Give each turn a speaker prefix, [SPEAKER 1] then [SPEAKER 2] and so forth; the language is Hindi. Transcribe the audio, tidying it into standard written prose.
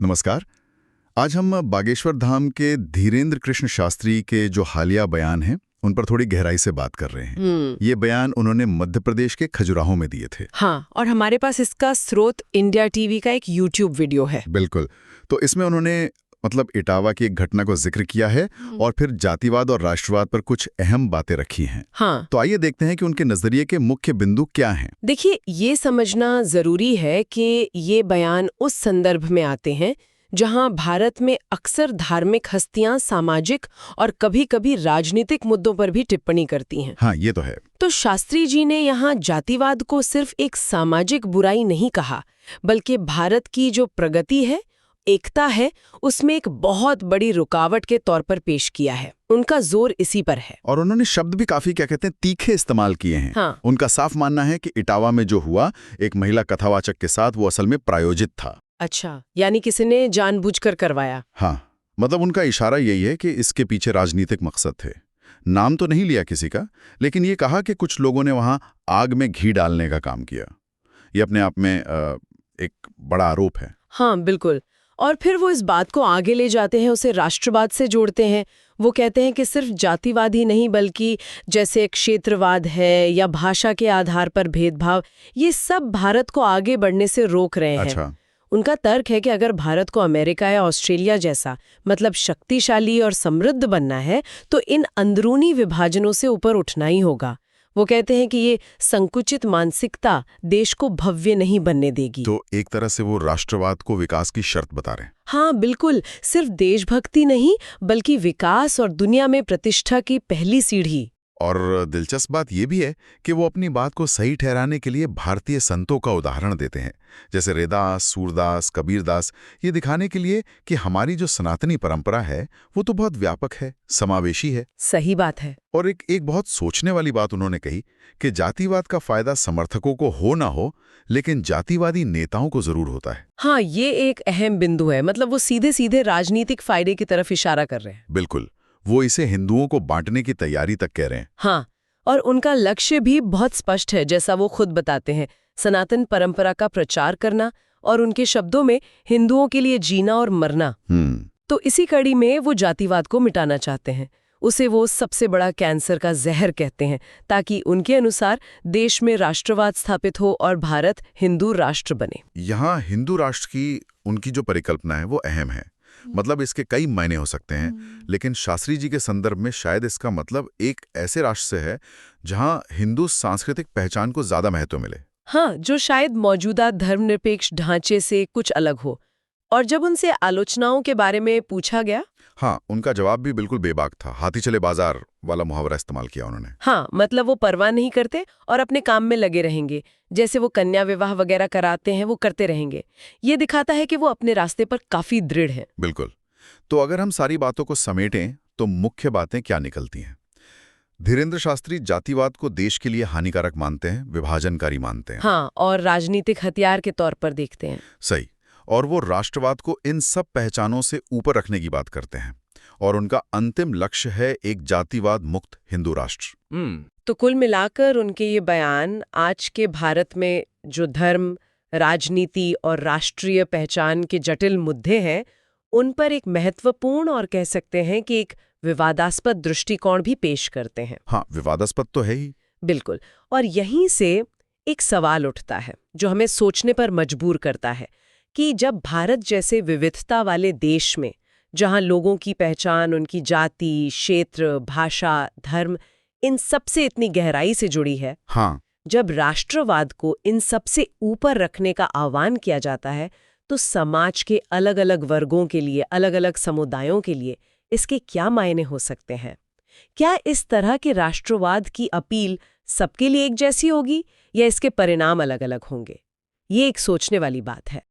[SPEAKER 1] नमस्कार। आज हम बागेश्वर धाम के धीरेन्द्र कृष्ण शास्त्री के जो हालिया बयान हैं उन पर थोड़ी गहराई से बात कर रहे हैं। ये बयान उन्होंने मध्य प्रदेश के खजुराहो में दिए थे।
[SPEAKER 2] हाँ, और हमारे पास इसका स्रोत इंडिया टीवी का एक यूट्यूब वीडियो है।
[SPEAKER 1] बिल्कुल। तो इसमें उन्होंने इटावा की एक घटना को जिक्र किया है और फिर जातिवाद और राष्ट्रवाद पर कुछ अहम बातें रखी हैं।
[SPEAKER 2] हाँ,
[SPEAKER 1] तो आइए देखते हैं कि उनके नजरिए के मुख्य बिंदु क्या हैं।
[SPEAKER 2] देखिए, ये समझना जरूरी है कि ये बयान उस संदर्भ में आते हैं जहां भारत में अक्सर धार्मिक हस्तियां सामाजिक और कभी-कभी राजनीतिक मुद्दों पर भी टिप्पणी करती हैं।
[SPEAKER 1] हाँ, ये तो है।
[SPEAKER 2] तो शास्त्री जी ने यहाँ जातिवाद को सिर्फ एक सामाजिक बुराई नहीं कहा, बल्कि भारत की जो प्रगति है, एकता है, उसमें एक बहुत बड़ी रुकावट के तौर पर पेश किया है। उनका जोर इसी पर है।
[SPEAKER 1] और उन्होंने शब्द भी काफी तीखे इस्तेमाल किए हैं।
[SPEAKER 2] हाँ।
[SPEAKER 1] उनका साफ मानना है कि इटावा में जो हुआ एक महिला कथावाचक के साथ वो असल में प्रायोजित था।
[SPEAKER 2] अच्छा, यानी किसी ने जानबूझकर करवाया।
[SPEAKER 1] हाँ, उनका इशारा यही है कि इसके पीछे राजनीतिक मकसद थे। नाम तो नहीं लिया किसी का, लेकिन ये कहा कि कुछ लोगों ने वहां आग में घी डालने का काम किया। ये अपने आप में एक बड़ा आरोप है।
[SPEAKER 2] हाँ, बिल्कुल। और फिर वो इस बात को आगे ले जाते हैं, उसे राष्ट्रवाद से जोड़ते हैं। वो कहते हैं कि सिर्फ जातिवाद ही नहीं, बल्कि जैसे क्षेत्रवाद है या भाषा के आधार पर भेदभाव, ये सब भारत को आगे बढ़ने से रोक रहे हैं।
[SPEAKER 1] अच्छा।
[SPEAKER 2] उनका तर्क है कि अगर भारत को अमेरिका या ऑस्ट्रेलिया जैसा शक्तिशाली और समृद्ध बनना है तो इन अंदरूनी विभाजनों से ऊपर उठना ही होगा। वो कहते हैं कि ये संकुचित मानसिकता देश को भव्य नहीं बनने देगी।
[SPEAKER 1] तो एक तरह से वो राष्ट्रवाद को विकास की शर्त बता रहे हैं।
[SPEAKER 2] हाँ, बिल्कुल। सिर्फ देशभक्ति नहीं, बल्कि विकास और दुनिया में प्रतिष्ठा की पहली सीढ़ी।
[SPEAKER 1] और दिलचस्प बात यह भी है कि वो अपनी बात को सही ठहराने के लिए भारतीय संतों का उदाहरण देते हैं, जैसे रैदास, सूरदास, कबीरदास, ये दिखाने के लिए कि हमारी जो सनातनी परंपरा है वो तो बहुत व्यापक है, समावेशी है।
[SPEAKER 2] सही बात है।
[SPEAKER 1] और एक बहुत सोचने वाली बात उन्होंने कही कि जातिवाद का फायदा समर्थकों को हो ना हो, लेकिन जातिवादी नेताओं को जरूर होता है।
[SPEAKER 2] हाँ, ये एक अहम बिंदु है। वो सीधे सीधे राजनीतिक फायदे की तरफ इशारा कर रहे हैं।
[SPEAKER 1] बिल्कुल। वो इसे हिंदुओं को बांटने की तैयारी तक कह रहे हैं।
[SPEAKER 2] हाँ, और उनका लक्ष्य भी बहुत स्पष्ट है, जैसा वो खुद बताते हैं, सनातन परंपरा का प्रचार करना और उनके शब्दों में हिंदुओं के लिए जीना और मरना। तो इसी कड़ी में वो जातिवाद को मिटाना चाहते हैं। उसे वो सबसे बड़ा कैंसर का जहर कहते हैं, ताकि उनके अनुसार देश में राष्ट्रवाद स्थापित हो और भारत हिंदू राष्ट्र बने।
[SPEAKER 1] यहाँ हिंदू राष्ट्र की उनकी जो परिकल्पना है वो अहम है। इसके कई मायने हो सकते हैं, लेकिन शास्त्री जी के संदर्भ में शायद इसका एक ऐसे राष्ट्र से है जहां हिंदू सांस्कृतिक पहचान को ज्यादा महत्व मिले।
[SPEAKER 2] हाँ, जो शायद मौजूदा धर्मनिरपेक्ष ढांचे से कुछ अलग हो। और जब उनसे आलोचनाओं के बारे में पूछा गया,
[SPEAKER 1] हाँ, उनका जवाब भी बिल्कुल बेबाक था। हाथी चले बाजार वाला मुहावरा इस्तेमाल किया उन्होंने।
[SPEAKER 2] हाँ, वो परवाह नहीं करते और अपने काम में लगे रहेंगे। जैसे वो कन्या विवाह वगैरह कराते हैं, वो करते रहेंगे। ये दिखाता है कि वो अपने रास्ते पर काफी दृढ़ हैं।
[SPEAKER 1] बिल्कुल। तो अगर हम सारी बातों को समेटें तो मुख्य बातें क्या निकलती हैं? धीरेन्द्र शास्त्री जातिवाद को देश के लिए हानिकारक मानते हैं, विभाजनकारी मानते हैं।
[SPEAKER 2] हाँ, और राजनीतिक हथियार के तौर पर देखते हैं।
[SPEAKER 1] सही। और वो राष्ट्रवाद को इन सब पहचानों से ऊपर रखने की बात करते हैं, और उनका अंतिम लक्ष्य है एक जातिवाद मुक्त हिंदू राष्ट्र।
[SPEAKER 2] तो कुल मिलाकर उनके ये बयान आज के भारत में जो धर्म, राजनीति और राष्ट्रीय पहचान के जटिल मुद्दे हैं, उन पर एक महत्वपूर्ण और कह सकते हैं कि एक विवादास्पद दृष्टिकोण भी पेश करते हैं।
[SPEAKER 1] हाँ, विवादास्पद तो है ही।
[SPEAKER 2] बिल्कुल। और यहीं से एक सवाल उठता है जो हमें सोचने पर मजबूर करता है कि जब भारत जैसे विविधता वाले देश में, जहां लोगों की पहचान उनकी जाति, क्षेत्र, भाषा, धर्म इन सबसे इतनी गहराई से जुड़ी है,
[SPEAKER 1] हाँ,
[SPEAKER 2] जब राष्ट्रवाद को इन सबसे ऊपर रखने का आह्वान किया जाता है, तो समाज के अलग अलग वर्गों के लिए, अलग अलग समुदायों के लिए इसके क्या मायने हो सकते हैं? क्या इस तरह के राष्ट्रवाद की अपील सबके लिए एक जैसी होगी या इसके परिणाम अलग अलग होंगे? ये एक सोचने वाली बात है।